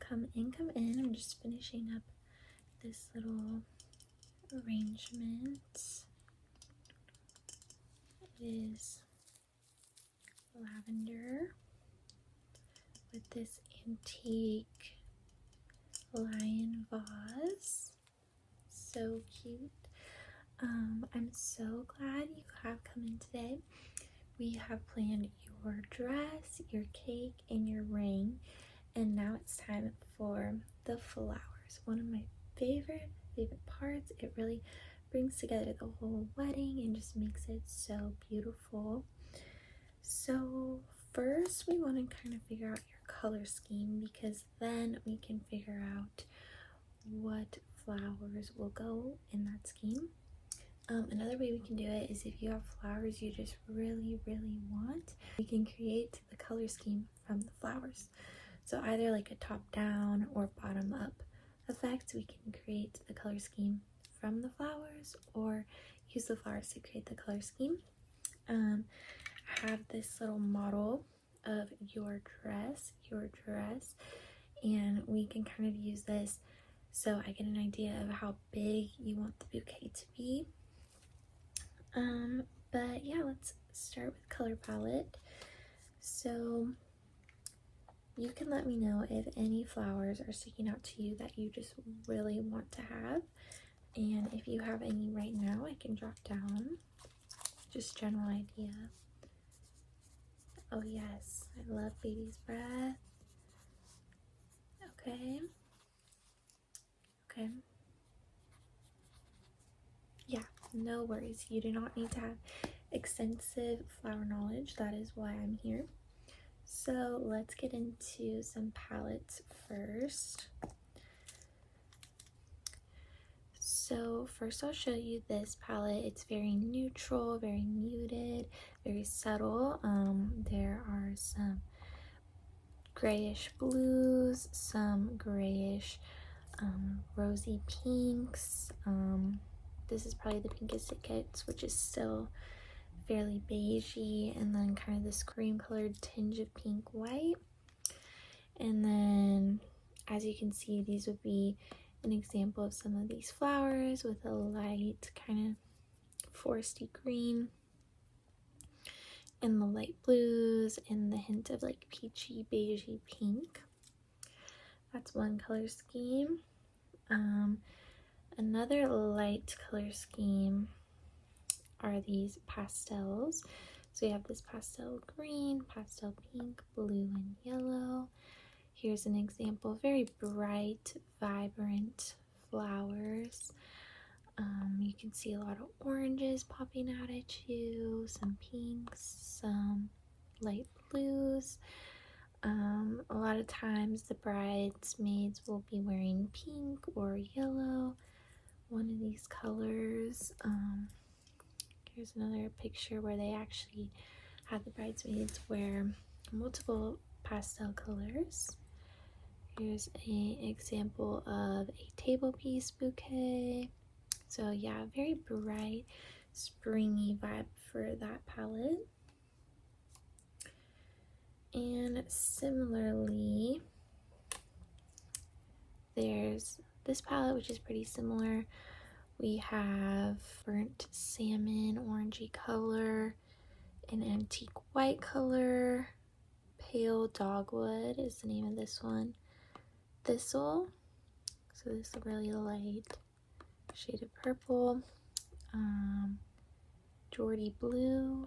come in. I'm just finishing up this little arrangement. It is lavender with this antique lion vase. So cute. I'm so glad you have come in today. We have planned your dress, your cake, and your ring, and now it's time for the flowers. One of my favorite parts. It really brings together the whole wedding and just makes it so beautiful. So first we want to kind of figure out your color scheme, because then we can figure out what flowers will go in that scheme. Another way we can do it is if you have flowers you just really want, we can create the color scheme from the flowers. So either like a top down or bottom up effect, we can create the color scheme from the flowers or use the flowers to create the color scheme. I have this little model of your dress, and we can kind of use this so I get an idea of how big you want the bouquet to be. But yeah, let's start with color palette. So you can let me know if any flowers are sticking out to you that you just really want to have, and if you have any right now I can drop down. Just general idea. Oh yes, I love baby's breath. Okay. Yeah, no worries. You do not need to have extensive flower knowledge. That is why I'm here. So let's get into some palettes first. So first I'll show you this palette. It's very neutral, very muted, very subtle. There are some grayish blues, some grayish rosy pinks. This is probably the pinkest it gets, which is still fairly beigey, and then kind of this cream colored tinge of pink white. And then as you can see, these would be an example of some of these flowers with a light kind of foresty green, and the light blues, and the hint of like peachy beigey pink. That's one color scheme. Another light color scheme are these pastels. So we have this pastel green, pastel pink, blue, and yellow. Here's an example, very bright, vibrant flowers. You can see a lot of oranges popping out at you, some pinks, some light blues. A lot of times the bridesmaids will be wearing pink or yellow, one of these colors. Here's another picture where they actually have the bridesmaids wear multiple pastel colors. Here's an example of a table piece bouquet. So yeah, very bright, springy vibe for that palette. And similarly, there's this palette, which is pretty similar. We have burnt salmon, orangey color, an antique white color, pale dogwood is the name of this one, thistle, so this is a really light shade of purple, Geordie blue,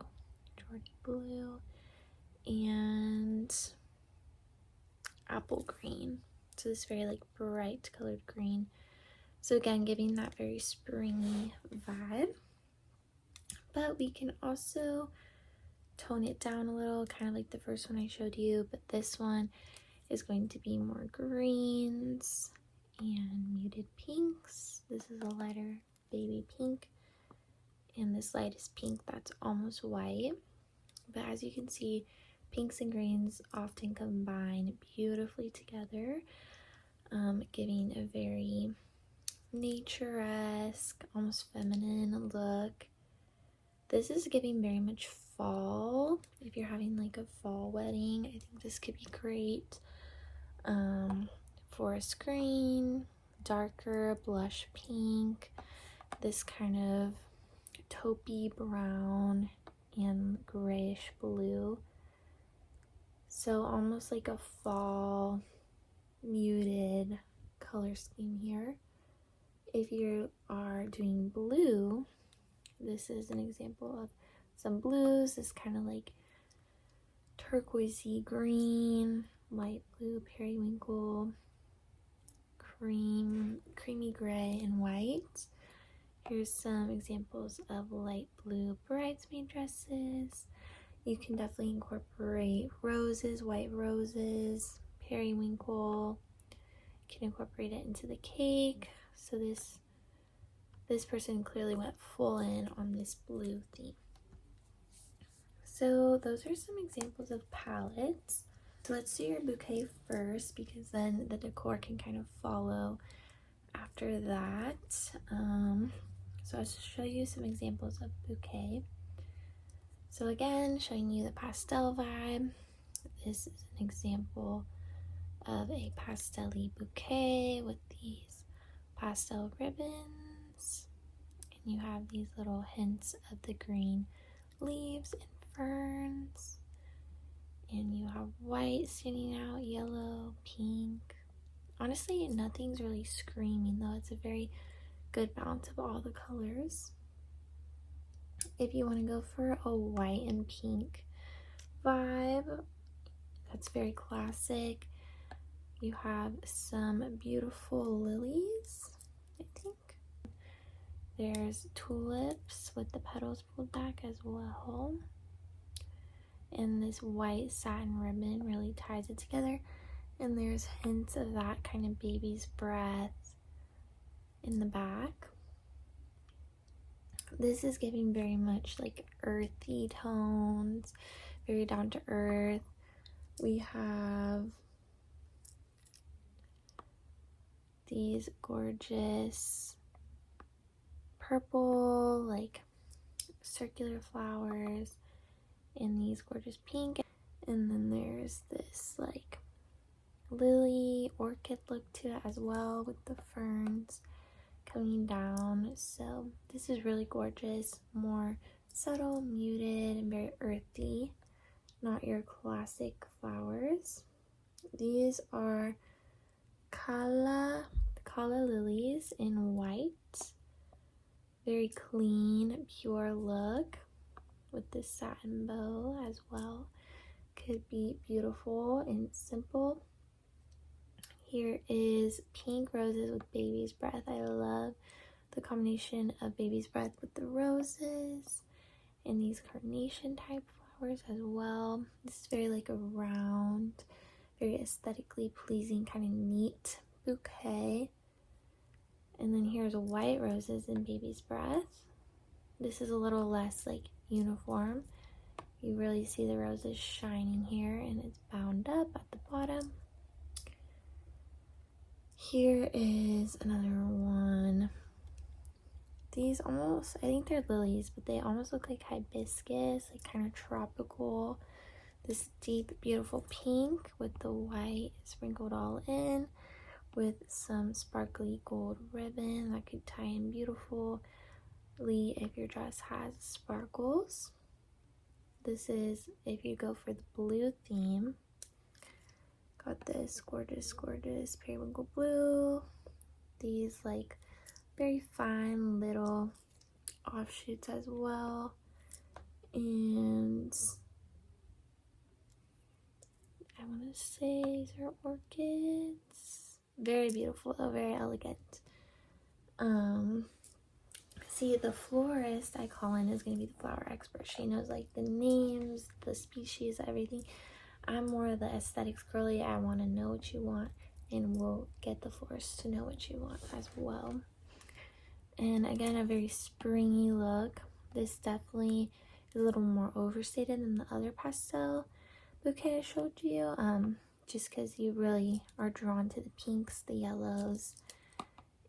and apple green. So this very like bright colored green. So again, giving that very springy vibe. But we can also tone it down a little, kind of like the first one I showed you, but this one is going to be more greens and muted pinks. This is a lighter baby pink, and this lightest pink that's almost white. But as you can see, pinks and greens often combine beautifully together, giving a very nature-esque, almost feminine look. This is giving very much fall. If you're having like a fall wedding, I think this could be great. forest green, darker blush pink, this kind of taupey brown, and grayish blue. So almost like a fall muted color scheme here. If you are doing blue, this is an example of some blues, this kind of like turquoisey green, light blue, periwinkle, creamy gray, and white. Here's some examples of light blue bridesmaid dresses. You can definitely incorporate roses, white roses, periwinkle. You can incorporate it into the cake. So this person clearly went full in on this blue theme. So those are some examples of palettes. So let's do your bouquet first, because then the decor can kind of follow after that. So I'll show you some examples of bouquet. So again, showing you the pastel vibe. This is an example of a pastel-y bouquet with these pastel ribbons. And you have these little hints of the green leaves and ferns. And you have white standing out, yellow, pink. Honestly, nothing's really screaming though. It's a very good balance of all the colors. If you want to go for a white and pink vibe, that's very classic. You have some beautiful lilies, I think. There's tulips with the petals pulled back as well. And this white satin ribbon really ties it together. And there's hints of that kind of baby's breath in the back. This is giving very much like earthy tones, very down to earth. We have these gorgeous purple, like circular flowers, and these gorgeous pink. And then there's this like lily orchid look to it as well, with the ferns coming down. So this is really gorgeous, more subtle, muted, and very earthy, not your classic flowers. These are calla lilies in white, very clean, pure look with this satin bow as well. Could be beautiful and simple. Here is pink roses with baby's breath. I love the combination of baby's breath with the roses and these carnation type flowers as well. This is very like a round, very aesthetically pleasing, kind of neat bouquet. And then here's white roses and baby's breath. This is a little less like uniform. You really see the roses shining here, and it's bound up at the bottom. Here is another one. These almost, I think they're lilies, but they almost look like hibiscus, like kind of tropical. This deep, beautiful pink with the white sprinkled all in, with some sparkly gold ribbon that could tie in beautifully if your dress has sparkles. This is if you go for the blue theme. Got this gorgeous periwinkle blue. These like very fine little offshoots as well. And I want to say these are orchids. Very beautiful though, very elegant. See, the florist I call in is going to be the flower expert. She knows like the names, the species, everything. I'm more of the aesthetics girly. I want to know what you want, and we'll get the florist to know what you want as well. And again, a very springy look. This definitely is a little more overstated than the other pastel bouquet I showed you, just because you really are drawn to the pinks, the yellows,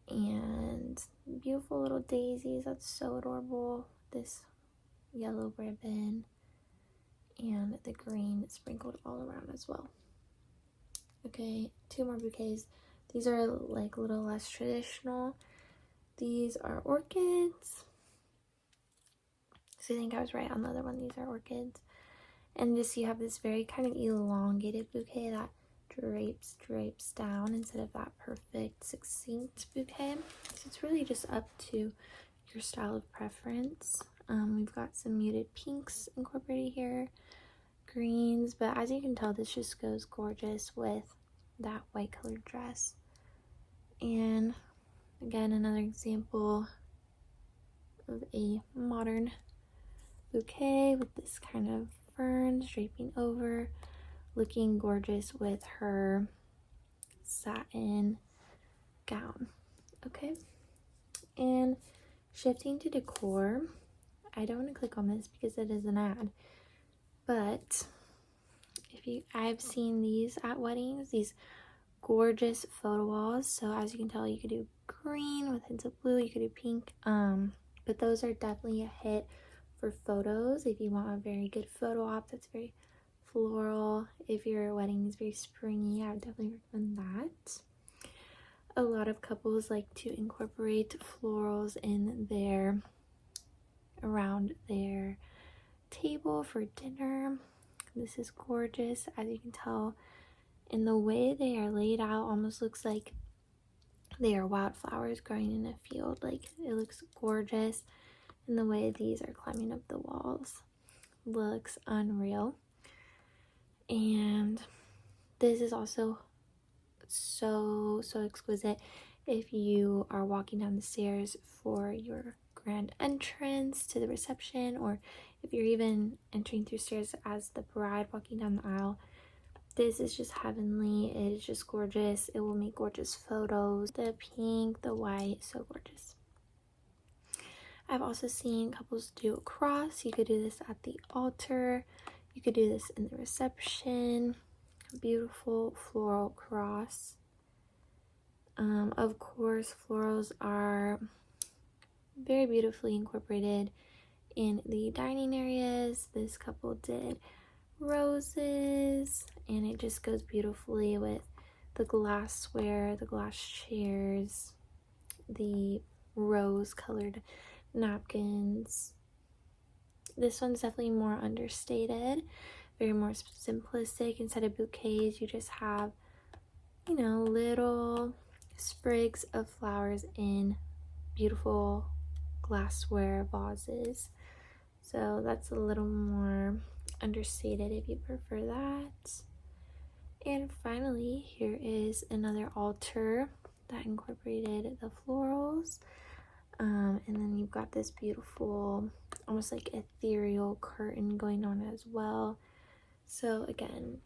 and beautiful little daisies. That's so adorable. This yellow ribbon and the green sprinkled all around as well. Okay, two more bouquets. These are like a little less traditional. These are orchids. So I think I was right on the other one. These are orchids. And just you have this very kind of elongated bouquet that drapes down instead of that perfect succinct bouquet. So it's really just up to your style of preference. We've got some muted pinks incorporated here, greens, but as you can tell, this just goes gorgeous with that white colored dress. And again, another example of a modern bouquet with this kind of ferns draping over, looking gorgeous with her satin gown. Okay, and shifting to decor, I don't want to click on this because it is an ad, but I've seen these at weddings, these gorgeous photo walls. So as you can tell, you could do green with hints of blue, you could do pink, but those are definitely a hit for photos. If you want a very good photo op that's very floral, if your wedding is very springy, I would definitely recommend that. A lot of couples like to incorporate florals in their around their table for dinner. This is gorgeous. As you can tell, in the way they are laid out, almost looks like they are wildflowers growing in a field. Like, it looks gorgeous. And the way these are climbing up the walls looks unreal. And this is also so exquisite if you are walking down the stairs for your grand entrance to the reception, or if you're even entering through stairs as the bride walking down the aisle. This is just heavenly. It is just gorgeous. It will make gorgeous photos. The pink, the white, so gorgeous. I've also seen couples do a cross. You could do this at the altar. You could do this in the reception. Beautiful floral cross. Of course, florals are very beautifully incorporated in the dining areas. This couple did roses, and it just goes beautifully with the glassware, the glass chairs, the rose colored napkins. This one's definitely more understated, very more simplistic. Instead of bouquets, you just have, you know, little sprigs of flowers in beautiful glassware vases. So that's a little more understated if you prefer that. And finally, here is another altar that incorporated the florals. And then you've got this beautiful, almost like ethereal curtain going on as well. So again,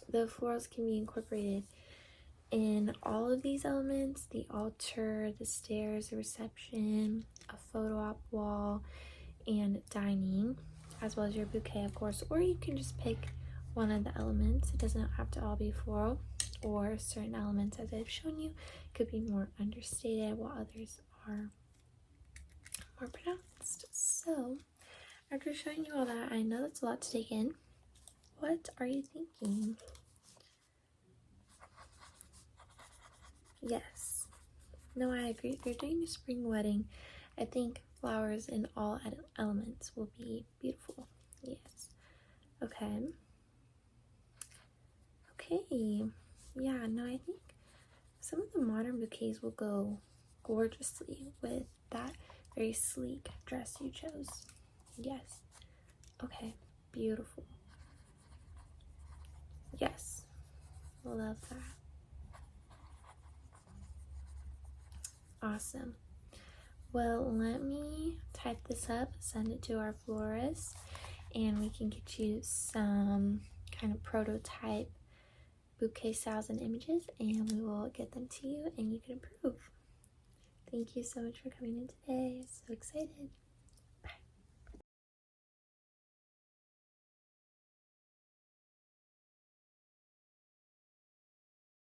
the florals can be incorporated in all of these elements: the altar, the stairs, the reception, a photo op wall, and dining, as well as your bouquet, of course. Or you can just pick one of the elements. It doesn't have to all be floral, or certain elements, as I've shown you, could be more understated while others are more pronounced. So after showing you all that, I know that's a lot to take in. What are you thinking? Yes. No, I agree. If you're doing a spring wedding, I think flowers in all elements will be beautiful. Yes. Okay. Yeah, no, I think some of the modern bouquets will go gorgeously with that very sleek dress you chose. Yes. Okay. Beautiful. Yes. Love that. Awesome. Well, let me type this up, send it to our florist, and we can get you some kind of prototype bouquet styles and images, and we will get them to you and you can approve. Thank you so much for coming in today. So excited.